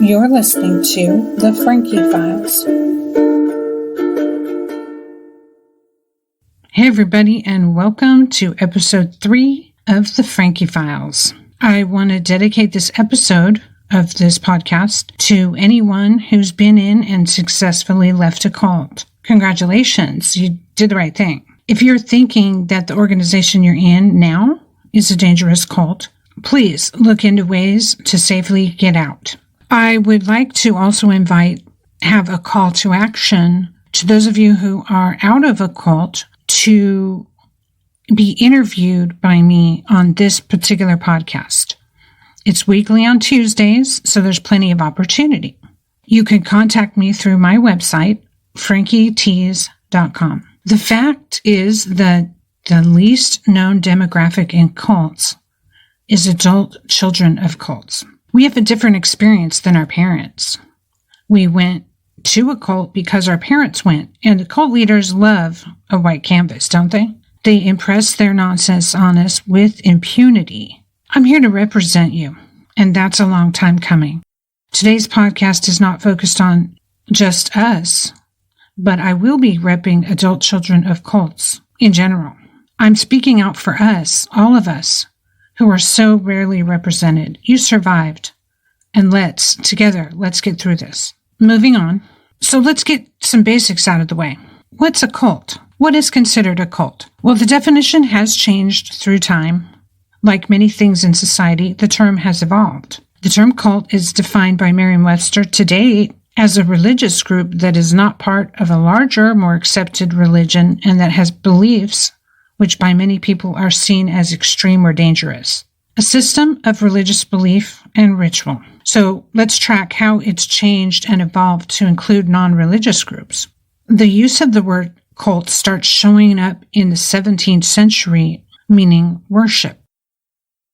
You're listening to The Frankie Files. Hey everybody, and welcome to episode 3 of The Frankie Files. I want to dedicate this episode of this podcast to anyone who's been in and successfully left a cult. Congratulations, you did the right thing. If you're thinking that the organization you're in now is a dangerous cult, please look into ways to safely get out. I would like to also have a call to action to those of you who are out of a cult to be interviewed by me on this particular podcast. It's weekly on Tuesdays, so there's plenty of opportunity. You can contact me through my website, frankietees.com. The fact is that the least known demographic in cults is adult children of cults. We have a different experience than our parents. We went to a cult because our parents went, and the cult leaders love a white canvas, don't they? They impress their nonsense on us with impunity. I'm here to represent you, and that's a long time coming. Today's podcast is not focused on just us, but I will be repping adult children of cults in general. I'm speaking out for us, all of us, who are so rarely represented. You survived. And let's get through this. Moving on. So let's get some basics out of the way. What's a cult? What is considered a cult? Well, the definition has changed through time. Like many things in society, the term has evolved. The term cult is defined by Merriam-Webster to date as a religious group that is not part of a larger, more accepted religion and that has beliefs which by many people are seen as extreme or dangerous. A system of religious belief and ritual. So let's track how it's changed and evolved to include non-religious groups. The use of the word cult starts showing up in the 17th century, meaning worship.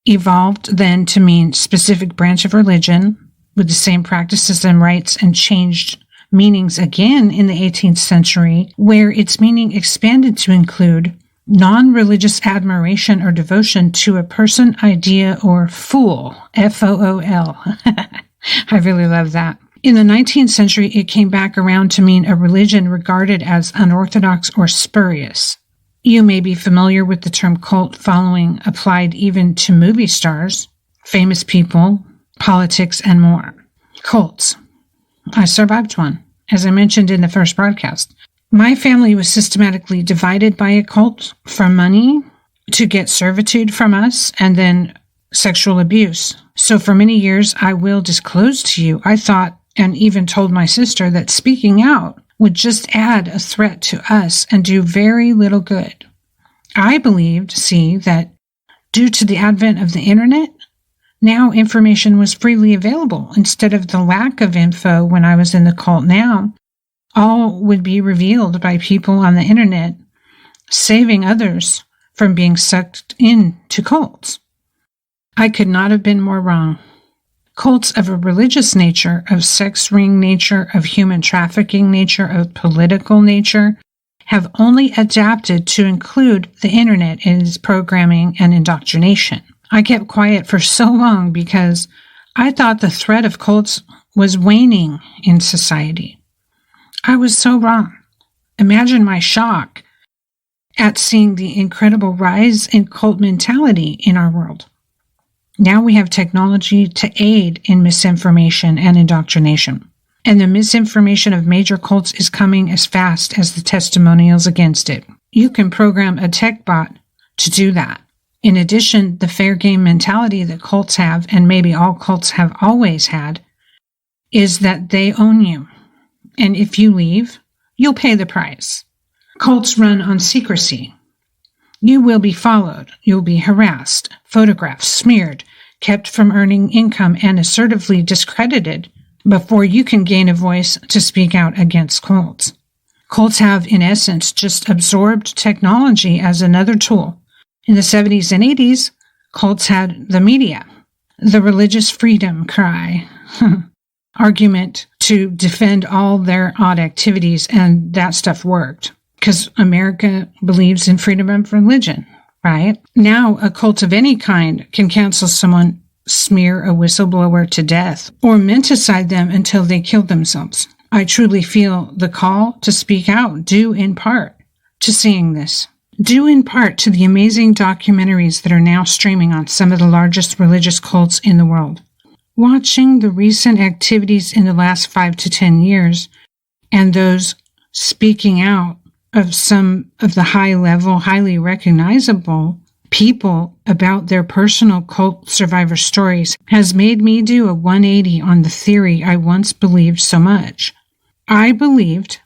Evolved then to mean specific branch of religion with the same practices and rites, and changed meanings again in the 18th century, where its meaning expanded to include non-religious admiration or devotion to a person, idea, or fool. F-O-O-L. I really love that. In the 19th century, it came back around to mean a religion regarded as unorthodox or spurious. You may be familiar with the term cult following applied even to movie stars, famous people, politics, and more. Cults. I survived one, as I mentioned in the first broadcast. My family was systematically divided by a cult for money, to get servitude from us, and then sexual abuse. So for many years, I will disclose to you, I thought and even told my sister that speaking out would just add a threat to us and do very little good. I believed, that due to the advent of the internet, now information was freely available instead of the lack of info when I was in the cult. Now, all would be revealed by people on the internet, saving others from being sucked into cults. I could not have been more wrong. Cults of a religious nature, of sex ring nature, of human trafficking nature, of political nature, have only adapted to include the internet in its programming and indoctrination. I kept quiet for so long because I thought the threat of cults was waning in society. I was so wrong. Imagine my shock at seeing the incredible rise in cult mentality in our world. Now we have technology to aid in misinformation and indoctrination. And the misinformation of major cults is coming as fast as the testimonials against it. You can program a tech bot to do that. In addition, the fair game mentality that cults have, and maybe all cults have always had, is that they own you. And if you leave, you'll pay the price. Cults run on secrecy. You will be followed. You'll be harassed, photographed, smeared, kept from earning income, and assertively discredited before you can gain a voice to speak out against cults. Cults have, in essence, just absorbed technology as another tool. In the 70s and 80s, cults had the media, the religious freedom cry, argument to defend all their odd activities, and that stuff worked because America believes in freedom of religion, right? Now, a cult of any kind can cancel someone smear a whistleblower to death or menticide them until they kill themselves. I truly feel the call to speak out due in part to seeing this, due in part to the amazing documentaries that are now streaming on some of the largest religious cults in the world. Watching the recent activities in the last 5 to 10 years and those speaking out of some of the high-level, highly recognizable people about their personal cult survivor stories has made me do a 180 on the theory I once believed so much. I believed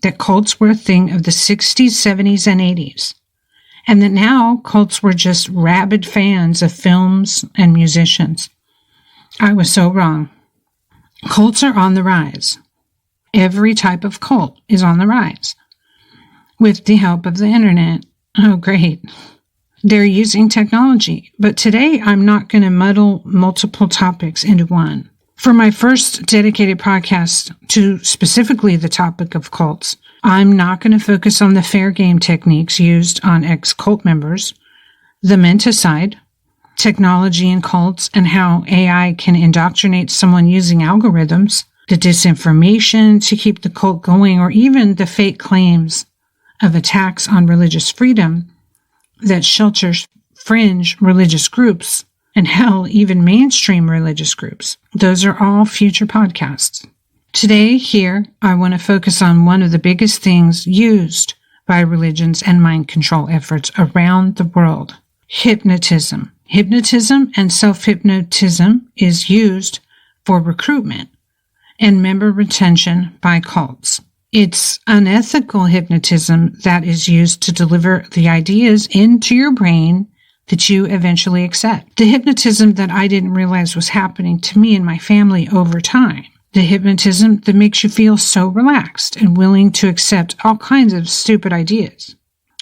that cults were a thing of the 60s, 70s, and 80s, and that now cults were just rabid fans of films and musicians. I was so wrong. Cults are on the rise. Every type of cult is on the rise. With the help of the internet. Oh, great. They're using technology. But today, I'm not going to muddle multiple topics into one. For my first dedicated podcast to specifically the topic of cults, I'm not going to focus on the fair game techniques used on ex-cult members, the menticide, technology in cults, and how AI can indoctrinate someone using algorithms, the disinformation to keep the cult going, or even the fake claims of attacks on religious freedom that shelters fringe religious groups, and hell, even mainstream religious groups. Those are all future podcasts. Today, here, I want to focus on one of the biggest things used by religions and mind control efforts around the world: hypnotism. Hypnotism and self-hypnotism is used for recruitment and member retention by cults. It's unethical hypnotism that is used to deliver the ideas into your brain that you eventually accept. The hypnotism that I didn't realize was happening to me and my family over time. The hypnotism that makes you feel so relaxed and willing to accept all kinds of stupid ideas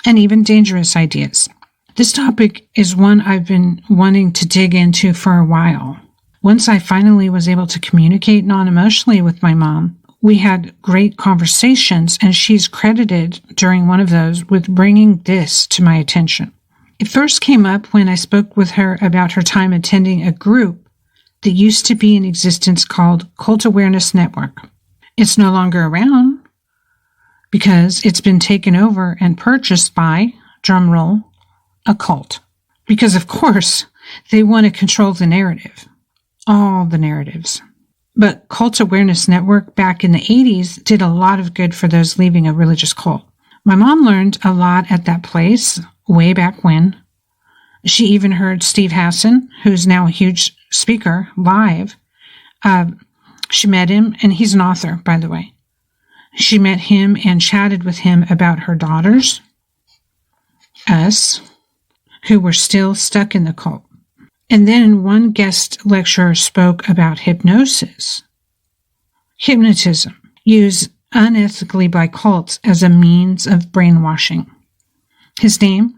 and even dangerous ideas. This topic is one I've been wanting to dig into for a while. Once I finally was able to communicate non-emotionally with my mom, we had great conversations, and she's credited during one of those with bringing this to my attention. It first came up when I spoke with her about her time attending a group that used to be in existence called Cult Awareness Network. It's no longer around because it's been taken over and purchased by, drumroll, a cult. Because, of course, they want to control the narrative. All the narratives. But Cult Awareness Network back in the 80s did a lot of good for those leaving a religious cult. My mom learned a lot at that place way back when. She even heard Steve Hassan, who's now a huge speaker, live. She met him, and he's an author, by the way. She met him and chatted with him about her daughters, us, who were still stuck in the cult. And then one guest lecturer spoke about hypnosis. Hypnotism, used unethically by cults as a means of brainwashing. His name?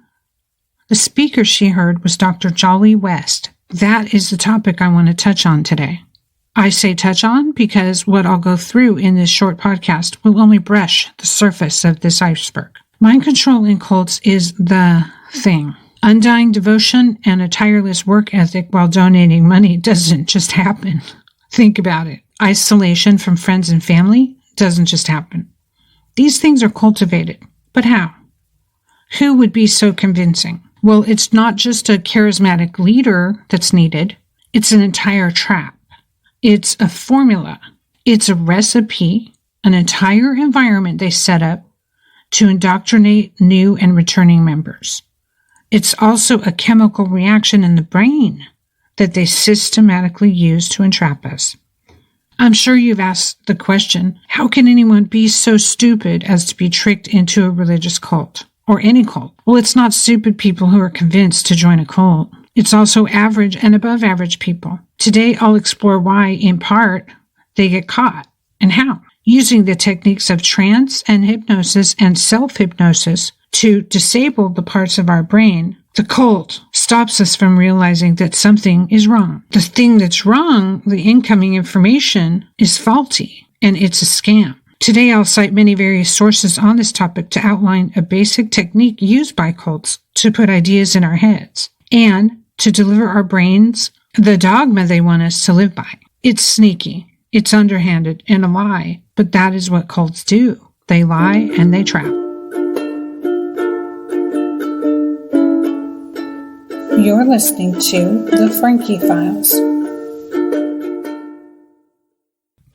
The speaker she heard was Dr. Jolly West. That is the topic I want to touch on today. I say touch on because what I'll go through in this short podcast will only brush the surface of this iceberg. Mind control in cults is the thing. Undying devotion and a tireless work ethic while donating money doesn't just happen. Think about it. Isolation from friends and family doesn't just happen. These things are cultivated. But how? Who would be so convincing? Well, it's not just a charismatic leader that's needed. It's an entire trap. It's a formula. It's a recipe, an entire environment they set up to indoctrinate new and returning members. It's also a chemical reaction in the brain that they systematically use to entrap us. I'm sure you've asked the question, how can anyone be so stupid as to be tricked into a religious cult or any cult? Well, it's not stupid people who are convinced to join a cult. It's also average and above average people. Today, I'll explore why, in part, they get caught and how. Using the techniques of trance and hypnosis and self-hypnosis to disable the parts of our brain, the cult stops us from realizing that something is wrong. The thing that's wrong, the incoming information, is faulty, and it's a scam. Today, I'll cite many various sources on this topic to outline a basic technique used by cults to put ideas in our heads and to deliver our brains the dogma they want us to live by. It's sneaky, it's underhanded, and a lie, but that is what cults do. They lie and they trap. You're listening to The Frankie Files.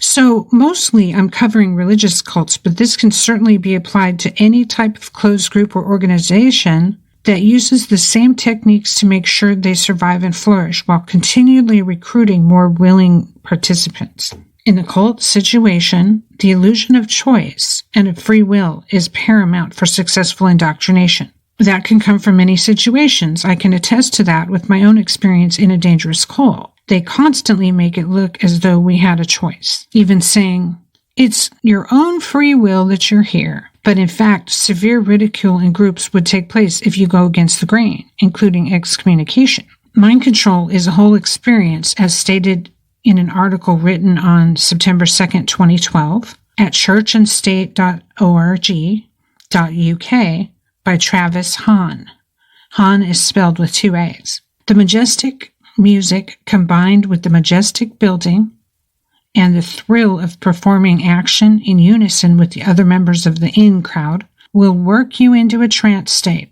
So, mostly I'm covering religious cults, but this can certainly be applied to any type of closed group or organization that uses the same techniques to make sure they survive and flourish while continually recruiting more willing participants. In a cult situation, the illusion of choice and of free will is paramount for successful indoctrination. That can come from many situations. I can attest to that with my own experience in a dangerous cult. They constantly make it look as though we had a choice, even saying, it's your own free will that you're here. But in fact, severe ridicule in groups would take place if you go against the grain, including excommunication. Mind control is a whole experience, as stated in an article written on September 2nd, 2012, at churchandstate.org.uk by Travis Hahn. Hahn is spelled with 2 A's. The majestic music combined with the majestic building and the thrill of performing action in unison with the other members of the in crowd will work you into a trance state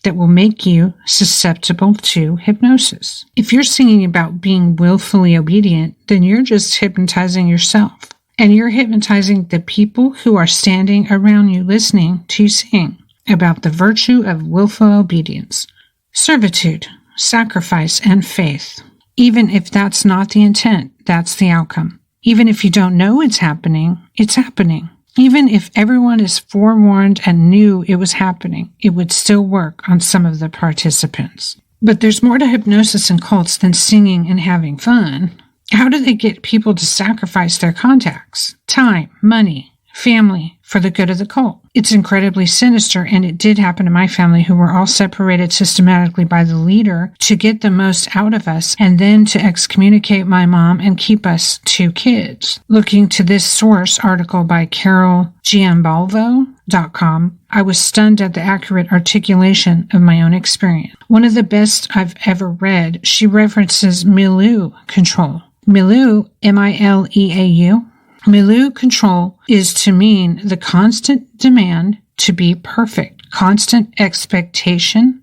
that will make you susceptible to hypnosis. If you're singing about being willfully obedient, then you're just hypnotizing yourself. And you're hypnotizing the people who are standing around you listening to you sing about the virtue of willful obedience, servitude, sacrifice, and faith. Even if that's not the intent, that's the outcome. Even if you don't know it's happening, it's happening. Even if everyone is forewarned and knew it was happening, it would still work on some of the participants. But there's more to hypnosis and cults than singing and having fun. How do they get people to sacrifice their contacts, time, money, family, for the good of the cult? It's incredibly sinister, and it did happen to my family, who were all separated systematically by the leader to get the most out of us and then to excommunicate my mom and keep us 2 kids. Looking to this source article by carolgiambalvo.com, I was stunned at the accurate articulation of my own experience. One of the best I've ever read, she references milieu control. Milieu, M-I-L-E-A-U. Milieu control is to mean the constant demand to be perfect, constant expectation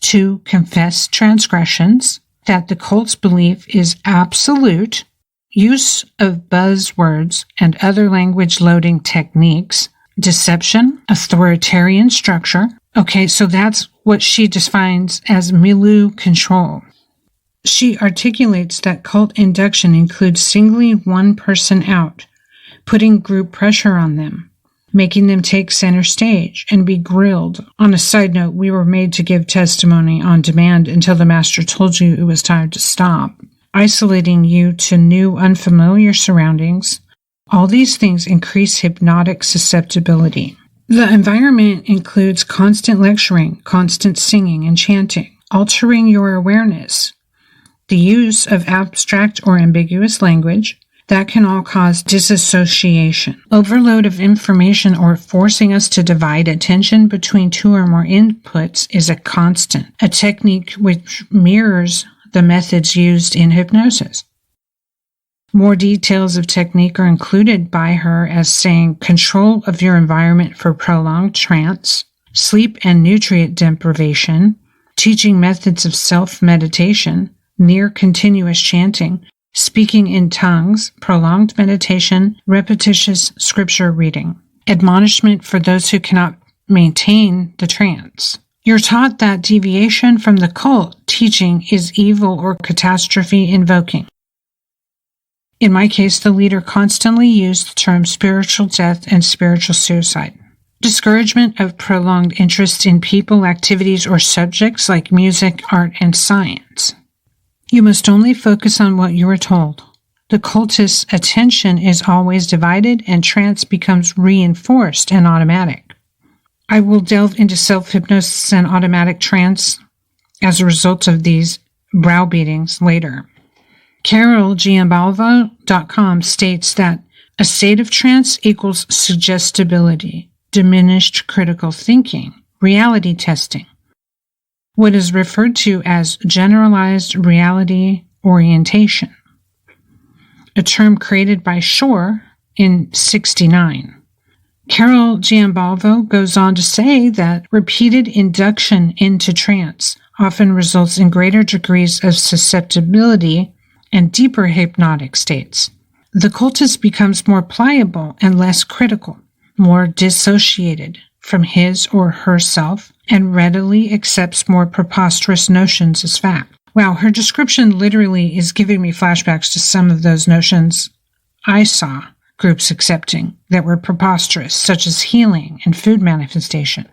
to confess transgressions, that the cult's belief is absolute, use of buzzwords and other language loading techniques, deception, authoritarian structure. Okay, so that's what she defines as milieu control. She articulates that cult induction includes singling one person out, putting group pressure on them, making them take center stage and be grilled. On a side note, we were made to give testimony on demand until the master told you it was time to stop. Isolating you to new, unfamiliar surroundings. All these things increase hypnotic susceptibility. The environment includes constant lecturing, constant singing and chanting, altering your awareness, the use of abstract or ambiguous language. That can all cause disassociation. Overload of information or forcing us to divide attention between 2 or more inputs is a constant, a technique which mirrors the methods used in hypnosis. More details of technique are included by her as saying control of your environment for prolonged trance, sleep and nutrient deprivation, teaching methods of self-meditation, near continuous chanting, speaking in tongues, prolonged meditation, repetitious scripture reading. Admonishment for those who cannot maintain the trance. You're taught that deviation from the cult teaching is evil or catastrophe invoking. In my case, the leader constantly used the term spiritual death and spiritual suicide. Discouragement of prolonged interest in people, activities, or subjects like music, art, and science. You must only focus on what you are told. The cultist's attention is always divided, and trance becomes reinforced and automatic. I will delve into self-hypnosis and automatic trance as a result of these browbeatings later. CarolGiambalvo.com states that a state of trance equals suggestibility, diminished critical thinking, reality testing. What is referred to as generalized reality orientation, a term created by Shore in '69. Carol Giambalvo goes on to say that repeated induction into trance often results in greater degrees of susceptibility and deeper hypnotic states. The cultist becomes more pliable and less critical, more dissociated from his or herself, and readily accepts more preposterous notions as fact. Wow, her description literally is giving me flashbacks to some of those notions I saw groups accepting that were preposterous, such as healing and food manifestation.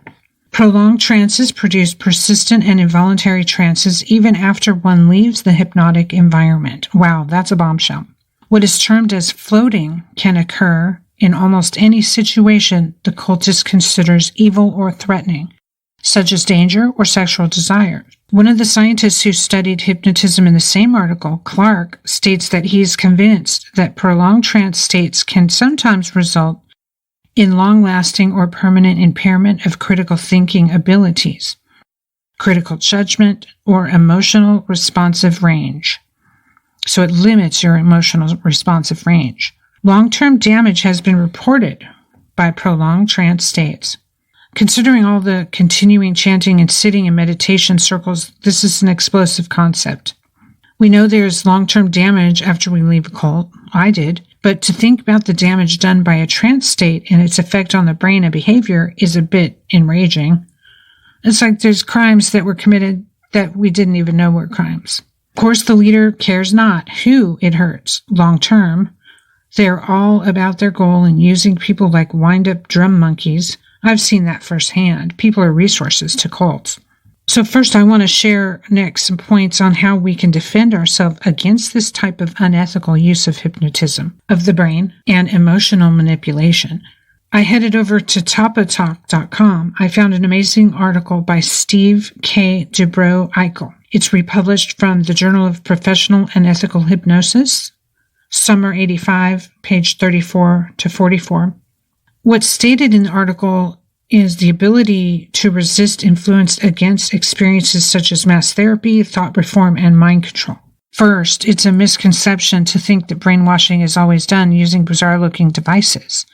Prolonged trances produce persistent and involuntary trances even after one leaves the hypnotic environment. Wow, that's a bombshell. What is termed as floating can occur in almost any situation the cultist considers evil or threatening, such as danger or sexual desire. One of the scientists who studied hypnotism in the same article, Clark, states that he is convinced that prolonged trance states can sometimes result in long-lasting or permanent impairment of critical thinking abilities, critical judgment, or emotional responsive range. So it limits your emotional responsive range. Long-term damage has been reported by prolonged trance states. Considering all the continuing chanting and sitting in meditation circles, this is an explosive concept. We know there's long-term damage after we leave a cult. I did. But to think about the damage done by a trance state and its effect on the brain and behavior is a bit enraging. It's like there's crimes that were committed that we didn't even know were crimes. Of course, the leader cares not who it hurts long-term. They're all about their goal and using people like wind-up drum monkeys. I've seen that firsthand. People are resources to cults. So first, I want to share next some points on how we can defend ourselves against this type of unethical use of hypnotism of the brain and emotional manipulation. I headed over to topatalk.com. I found an amazing article by Steve K. Dubrow-Eichel. It's republished from the Journal of Professional and Ethical Hypnosis, Summer 85, page 34 to 44. What's stated in the article is the ability to resist influence against experiences such as mass therapy, thought reform, and mind control. First, it's a misconception to think that brainwashing is always done using bizarre-looking devices.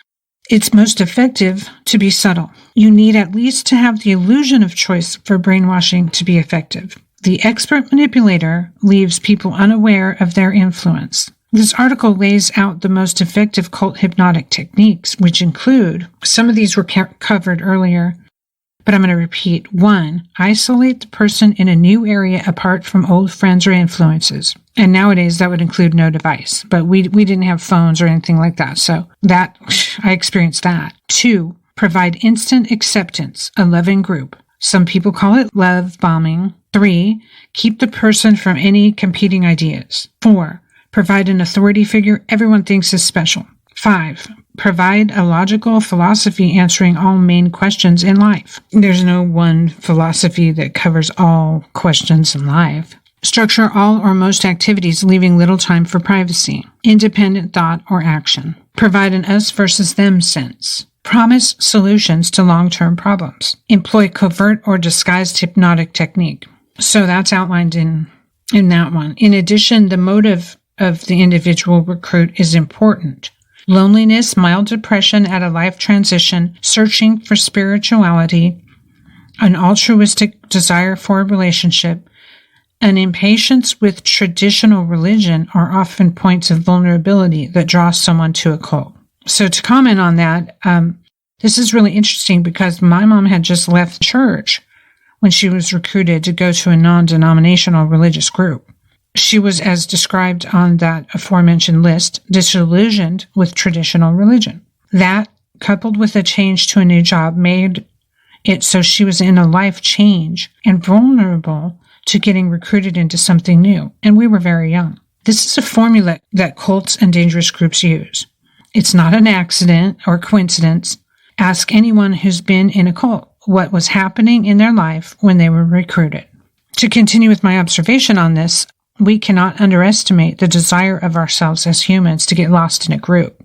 It's most effective to be subtle. You need at least to have the illusion of choice for brainwashing to be effective. The expert manipulator leaves people unaware of their influence. This article lays out the most effective cult hypnotic techniques, which include, some of these were covered earlier, but I'm going to repeat. 1, isolate the person in a new area apart from old friends or influences. And nowadays that would include no device, but we didn't have phones or anything like that. So that, I experienced that. 2, provide instant acceptance, a loving group. Some people call it love bombing. 3, keep the person from any competing ideas. 4, provide an authority figure everyone thinks is special. 5, provide a logical philosophy answering all main questions in life. There's no one philosophy that covers all questions in life. Structure all or most activities, leaving little time for privacy, independent thought or action. Provide an us versus them sense. Promise solutions to long-term problems. Employ covert or disguised hypnotic technique. So that's outlined in that one. In addition, the motive of the individual recruit is important. Loneliness, mild depression at a life transition, searching for spirituality, an altruistic desire for a relationship, an impatience with traditional religion are often points of vulnerability that draw someone to a cult. So to comment on that, this is really interesting because my mom had just left church when she was recruited to go to a non-denominational religious group. She was, as described on that aforementioned list, disillusioned with traditional religion. That, coupled with a change to a new job, made it so she was in a life change and vulnerable to getting recruited into something new. And we were very young. This is a formula that cults and dangerous groups use. It's not an accident or coincidence. Ask anyone who's been in a cult what was happening in their life when they were recruited. To continue with my observation on this, we cannot underestimate the desire of ourselves as humans to get lost in a group.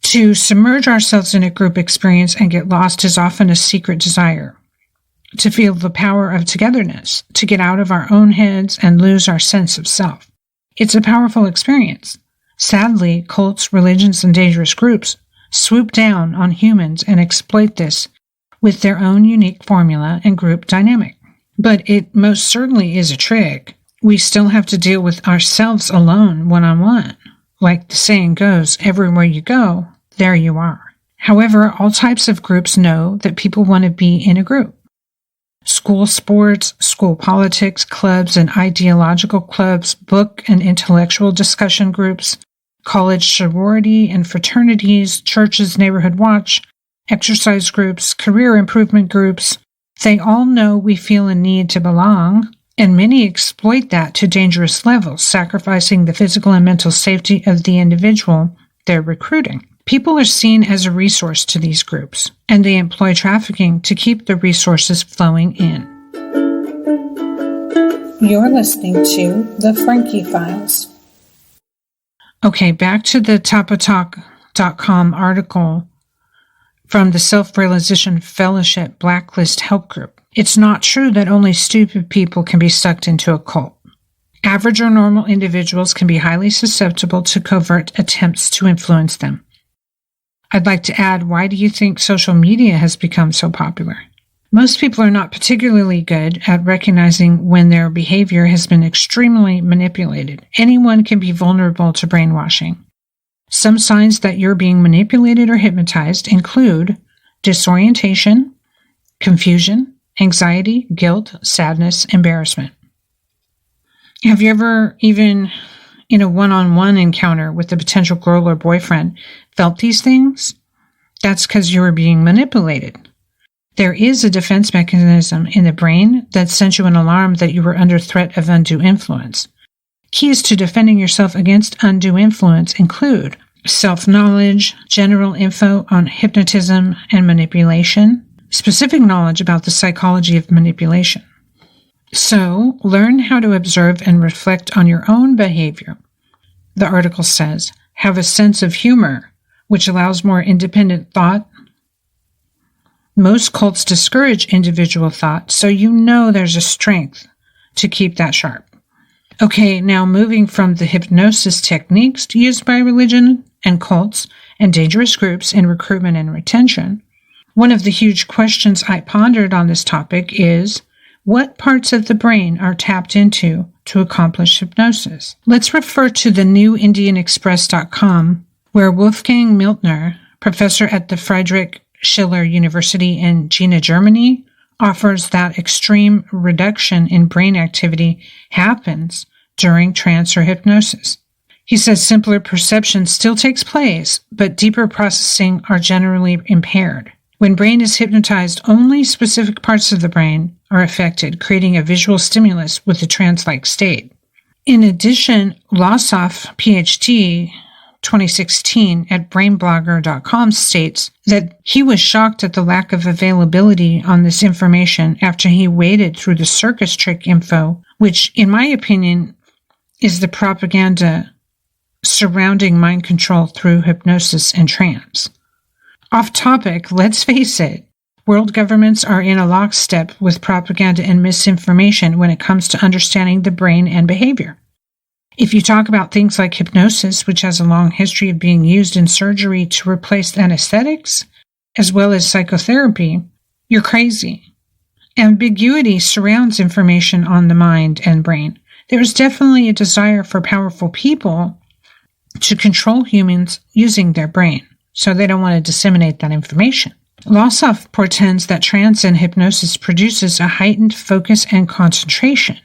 To submerge ourselves in a group experience and get lost is often a secret desire. to feel the power of togetherness, to get out of our own heads and lose our sense of self. It's a powerful experience. Sadly, cults, religions, and dangerous groups swoop down on humans and exploit this with their own unique formula and group dynamic. But it most certainly is a trick. We still have to deal with ourselves alone, one-on-one. Like the saying goes, everywhere you go, there you are. However, all types of groups know that people want to be in a group. School sports, school politics, clubs and ideological clubs, book and intellectual discussion groups, college sorority and fraternities, churches, neighborhood watch, exercise groups, career improvement groups. They all know we feel a need to belong, and many exploit that to dangerous levels, sacrificing the physical and mental safety of the individual they're recruiting. People are seen as a resource to these groups, and they employ trafficking to keep the resources flowing in. You're listening to The Frankie Files. Okay, back to the Tapatalk.com article from the Self-Realization Fellowship Blacklist Help Group. It's not true that only stupid people can be sucked into a cult. Average or normal individuals can be highly susceptible to covert attempts to influence them. I'd like to add, why do you think social media has become so popular? Most people are not particularly good at recognizing when their behavior has been extremely manipulated. Anyone can be vulnerable to brainwashing. Some signs that you're being manipulated or hypnotized include disorientation, confusion, anxiety, guilt, sadness, embarrassment. Have you ever, even in a one-on-one encounter with a potential girl or boyfriend, felt these things? That's because you were being manipulated. There is a defense mechanism in the brain that sends you an alarm that you were under threat of undue influence. Keys to defending yourself against undue influence include self-knowledge, general info on hypnotism and manipulation, specific knowledge about the psychology of manipulation. So, learn how to observe and reflect on your own behavior. The article says, have a sense of humor, which allows more independent thought. Most cults discourage individual thought, so you know there's a strength to keep that sharp. Okay, now moving from the hypnosis techniques used by religion and cults and dangerous groups in recruitment and retention, one of the huge questions I pondered on this topic is, what parts of the brain are tapped into to accomplish hypnosis? Let's refer to the NewIndianExpress.com, where Wolfgang Miltner, professor at the Friedrich Schiller University in Jena, Germany, offers that extreme reduction in brain activity happens during trance or hypnosis. He says simpler perception still takes place, but deeper processing are generally impaired. When brain is hypnotized, only specific parts of the brain are affected, creating a visual stimulus with a trance-like state. In addition, Lossoff, PhD, 2016, at brainblogger.com states that he was shocked at the lack of availability on this information after he waded through the circus trick info, which, in my opinion, is the propaganda surrounding mind control through hypnosis and trance. Off topic, let's face it, world governments are in a lockstep with propaganda and misinformation when it comes to understanding the brain and behavior. If you talk about things like hypnosis, which has a long history of being used in surgery to replace anesthetics, as well as psychotherapy, you're crazy. Ambiguity surrounds information on the mind and brain. There is definitely a desire for powerful people to control humans using their brain, so they don't want to disseminate that information. Lossoff portends that trance and hypnosis produces a heightened focus and concentration.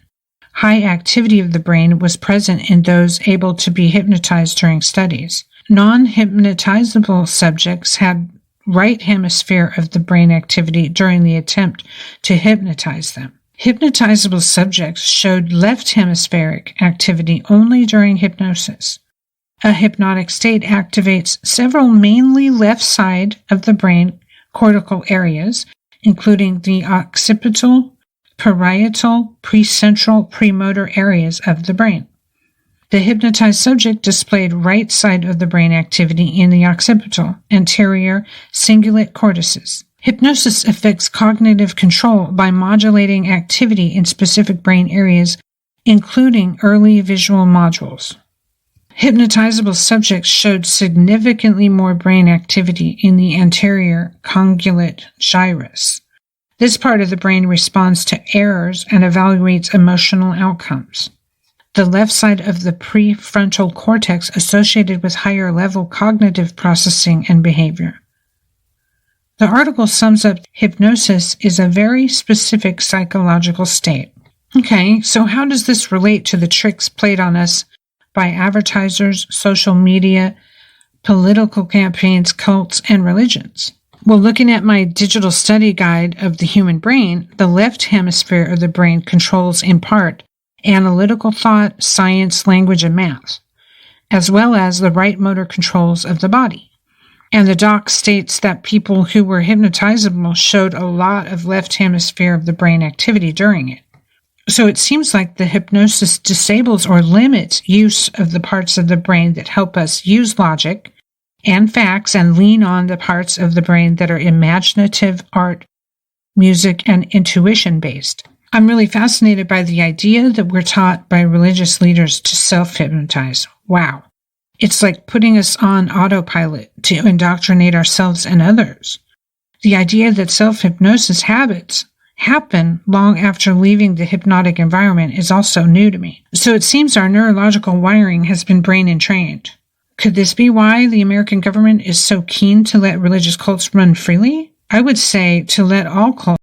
High activity of the brain was present in those able to be hypnotized during studies. Non-hypnotizable subjects had right hemisphere of the brain activity during the attempt to hypnotize them. Hypnotizable subjects showed left hemispheric activity only during hypnosis. A hypnotic state activates several mainly left side of the brain cortical areas, including the occipital, parietal, precentral, premotor areas of the brain. The hypnotized subject displayed right side of the brain activity in the occipital, anterior cingulate cortices, Hypnosis affects cognitive control by modulating activity in specific brain areas, including early visual modules. Hypnotizable subjects showed significantly more brain activity in the anterior cingulate gyrus. This part of the brain responds to errors and evaluates emotional outcomes. The left side of the prefrontal cortex associated with higher-level cognitive processing and behavior. The article sums up hypnosis is a very specific psychological state. Okay, so how does this relate to the tricks played on us by advertisers, social media, political campaigns, cults, and religions? Well, looking at my digital study guide of the human brain, the left hemisphere of the brain controls, in part, analytical thought, science, language, and math, as well as the right motor controls of the body. And the doc states that people who were hypnotizable showed a lot of left hemisphere of the brain activity during it. So it seems like the hypnosis disables or limits use of the parts of the brain that help us use logic and facts and lean on the parts of the brain that are imaginative, art, music, and intuition-based. I'm really fascinated by the idea that we're taught by religious leaders to self-hypnotize. Wow. It's like putting us on autopilot to indoctrinate ourselves and others. The idea that self-hypnosis habits happen long after leaving the hypnotic environment is also new to me. So it seems our neurological wiring has been brain entrained. Could this be why the American government is so keen to let religious cults run freely? I would say to let all cults